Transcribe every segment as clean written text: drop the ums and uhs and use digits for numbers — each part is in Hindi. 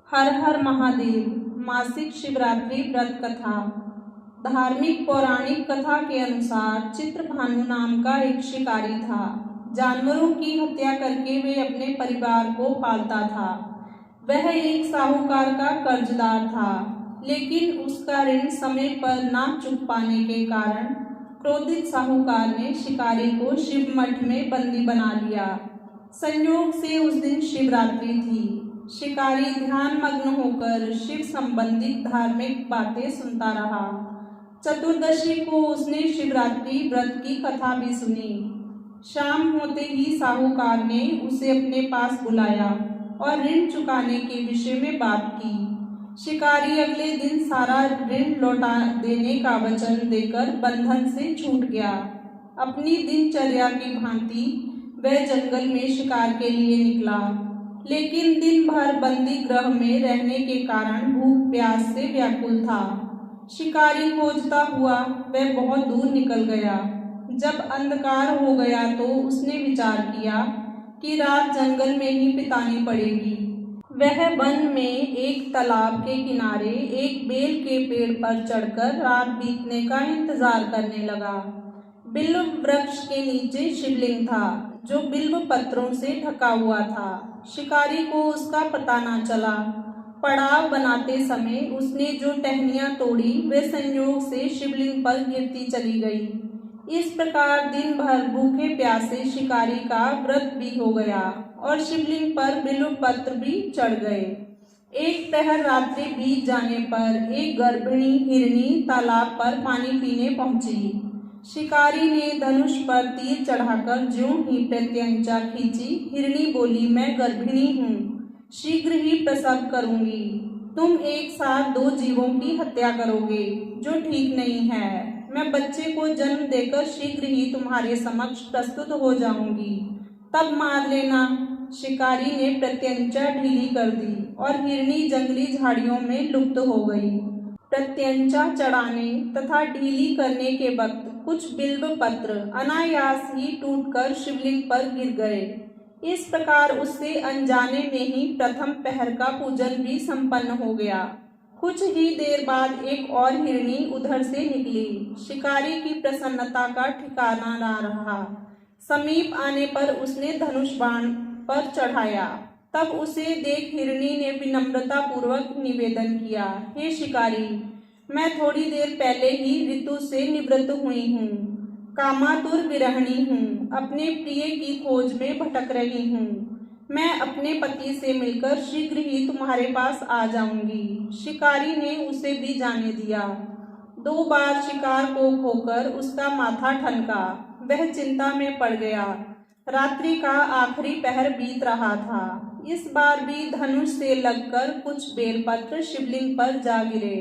हर हर महादेव मासिक शिवरात्रि व्रत कथा। धार्मिक पौराणिक कथा के अनुसार चित्रभानु नाम का एक शिकारी था। जानवरों की हत्या करके वे अपने परिवार को पालता था। वह एक साहूकार का कर्जदार था, लेकिन उसका ऋण समय पर ना चुक पाने के कारण क्रोधित साहूकार ने शिकारी को शिव मठ में बंदी बना लिया। संयोग से उस दिन शिवरात्रि थी। शिकारी ध्यान मग्न होकर शिव संबंधित धार्मिक बातें सुनता रहा। चतुर्दशी को उसने शिवरात्रि व्रत की कथा भी सुनी। शाम होते ही साहूकार ने उसे अपने पास बुलाया और ऋण चुकाने के विषय में बात की। शिकारी अगले दिन सारा ऋण लौटा देने का वचन देकर बंधन से छूट गया। अपनी दिनचर्या की भांति वह जंगल में शिकार के लिए निकला, लेकिन दिन भर बंदी गृह में रहने के कारण भूख प्यास से व्याकुल था। शिकारी खोजता हुआ वह बहुत दूर निकल गया। जब अंधकार हो गया तो उसने विचार किया कि रात जंगल में ही बितानी पड़ेगी। वह वन में एक तालाब के किनारे एक बेल के पेड़ पर चढ़कर रात बीतने का इंतजार करने लगा। बिल्व वृक्ष के नीचे शिवलिंग था, जो बिल्व पत्रों से ढका हुआ था। शिकारी को उसका पता न चला। पड़ाव बनाते समय उसने जो टहनियां तोड़ी वे संयोग से शिवलिंग पर गिरती चली गई। इस प्रकार दिन भर भूखे प्यासे शिकारी का व्रत भी हो गया और शिवलिंग पर बिल्व पत्र भी चढ़ गए। एक पहर रात्रि बीत जाने पर एक गर्भिणी हिरनी तालाब पर पानी पीने पहुंची। शिकारी ने धनुष पर तीर चढ़ाकर ज्यों ही प्रत्यंचा खींची, हिरनी बोली, मैं गर्भिणी हूँ, शीघ्र ही प्रसव करूंगी। तुम एक साथ दो जीवों की हत्या करोगे, जो ठीक नहीं है। मैं बच्चे को जन्म देकर शीघ्र ही तुम्हारे समक्ष प्रस्तुत हो जाऊंगी, तब मार लेना। शिकारी ने प्रत्यंचा ढीली कर दी और हिरनी जंगली झाड़ियों में लुप्त हो गई। प्रत्यंचा चढ़ाने तथा ढीली करने के वक्त कुछ बिल्व पत्र अनायास ही टूटकर शिवलिंग पर गिर गए। इस प्रकार उससे अनजाने में ही प्रथम पहर का पूजन भी संपन्न हो गया। कुछ ही देर बाद एक और हिरनी उधर से निकली। शिकारी की प्रसन्नता का ठिकाना ना रहा। समीप आने पर उसने धनुष बाण पर चढ़ाया। तब उसे देख हिरनी ने विनम्रता पूर्वक निवेदन किया, हे शिकारी, मैं थोड़ी देर पहले ही ऋतु से निवृत्त हुई हूँ, कामातुर विरहिणी हूँ, अपने प्रिय की खोज में भटक रही हूँ। मैं अपने पति से मिलकर शीघ्र ही तुम्हारे पास आ जाऊंगी। शिकारी ने उसे भी जाने दिया। 2 बार शिकार को खोकर उसका माथा ठनका। वह चिंता में पड़ गया। रात्रि का आखिरी पहर बीत रहा था। इस बार भी धनुष से लगकर कुछ बेलपत्र शिवलिंग पर जा गिरे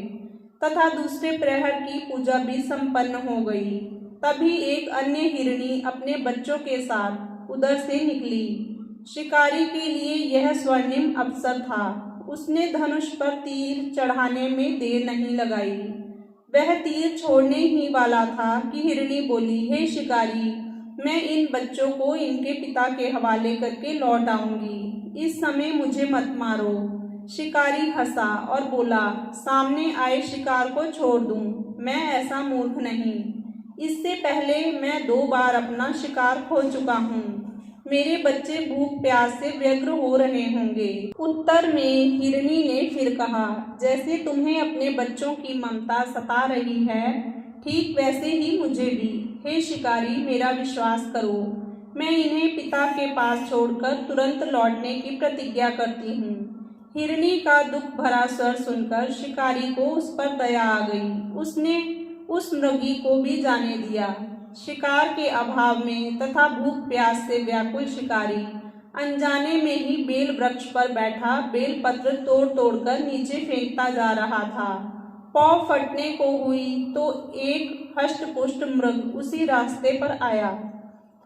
तथा दूसरे प्रहर की पूजा भी संपन्न हो गई। तभी एक अन्य हिरनी अपने बच्चों के साथ उधर से निकली। शिकारी के लिए यह स्वर्णिम अवसर था। उसने धनुष पर तीर चढ़ाने में देर नहीं लगाई। वह तीर छोड़ने ही वाला था कि हिरनी बोली, हे शिकारी, मैं इन बच्चों को इनके पिता के हवाले करके लौट आऊंगी। इस समय मुझे मत मारो। शिकारी हंसा और बोला, सामने आए शिकार को छोड़ दूं, मैं ऐसा मूर्ख नहीं। इससे पहले मैं 2 बार अपना शिकार खो चुका हूँ। मेरे बच्चे भूख प्यास से व्यग्र हो रहे होंगे। उत्तर में हिरनी ने फिर कहा, जैसे तुम्हें अपने बच्चों की ममता सता रही है, ठीक वैसे ही मुझे भी। हे शिकारी, मेरा विश्वास करो, मैं इन्हें पिता के पास छोड़कर तुरंत लौटने की प्रतिज्ञा करती हूँ। हिरनी का दुख भरा स्वर सुनकर शिकारी को उस पर दया आ गई। उसने उस मृगी को भी जाने दिया। शिकार के अभाव में तथा भूख प्यास से व्याकुल शिकारी अनजाने में ही बेल वृक्ष पर बैठा बेल पत्र तोड़ तोड़कर नीचे फेंकता जा रहा था। पाँव फटने को हुई तो एक हष्टपुष्ट मृग उसी रास्ते पर आया।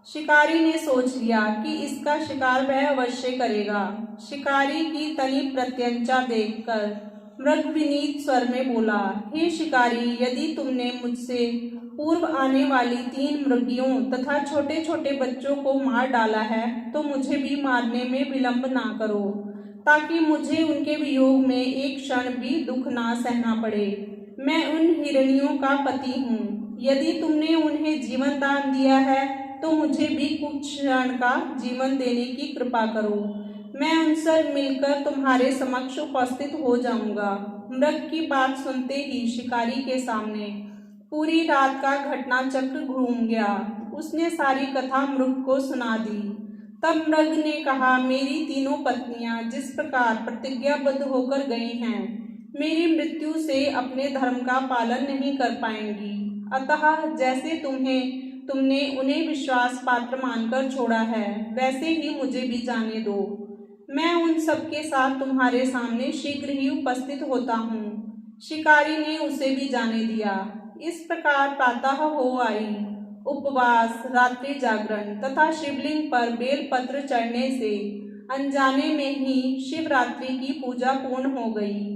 शिकारी ने सोच लिया कि इसका शिकार वह अवश्य करेगा। शिकारी की तनी प्रत्यंचा देखकर मृग विनीत स्वर में बोला, हे शिकारी, यदि तुमने मुझसे पूर्व आने वाली 3 मृगियों तथा छोटे छोटे बच्चों को मार डाला है तो मुझे भी मारने में विलंब ना करो। ताकि मुझे उनके वियोग में एक क्षण भी दुख ना सहना पड़े। मैं उन हिरणियों का पति हूँ। यदि तुमने उन्हें जीवन दान दिया है तो मुझे भी कुछ क्षण का जीवन देने की कृपा करो। मैं उनसे मिलकर तुम्हारे समक्ष उपस्थित हो जाऊंगा। मृग की बात सुनते ही शिकारी के सामने पूरी रात का घटना चक्र घूम गया। उसने सारी कथा मृग को सुना दी। तब मृग ने कहा, मेरी तीनों पत्नियां जिस प्रकार प्रतिज्ञाबद्ध होकर गई हैं, मेरी मृत्यु से अपने धर्म का पालन नहीं कर पाएंगी। अतः जैसे तुमने उन्हें विश्वास पात्र मानकर छोड़ा है, वैसे ही मुझे भी जाने दो। मैं उन सबके साथ तुम्हारे सामने शीघ्र ही उपस्थित होता हूँ। शिकारी ने उसे भी जाने दिया। इस प्रकार प्रातः हो आई। उपवास, रात्रि जागरण तथा शिवलिंग पर बेलपत्र चढ़ने से अनजाने में ही शिवरात्रि की पूजा पूर्ण हो गई।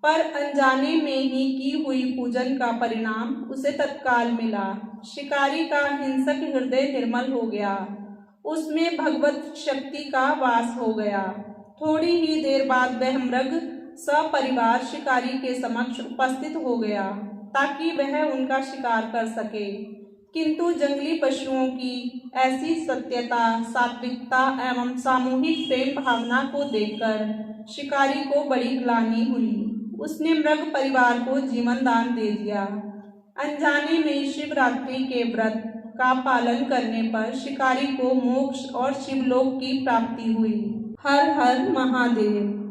पर अनजाने में ही की हुई पूजन का परिणाम उसे तत्काल मिला। शिकारी का हिंसक हृदय निर्मल हो गया। उसमें भगवत शक्ति का वास हो गया। थोड़ी ही देर बाद वह मृग सपरिवार शिकारी के समक्ष उपस्थित हो गया ताकि वह उनका शिकार कर सके। किंतु जंगली पशुओं की ऐसी सत्यता, सात्विकता एवं सामूहिक प्रेम भावना को देखकर शिकारी को बड़ी ग्लानि हुई। उसने मृग परिवार को जीवन दान दे दिया। अनजाने में शिवरात्रि के व्रत का पालन करने पर शिकारी को मोक्ष और शिवलोक की प्राप्ति हुई। हर हर महादेव।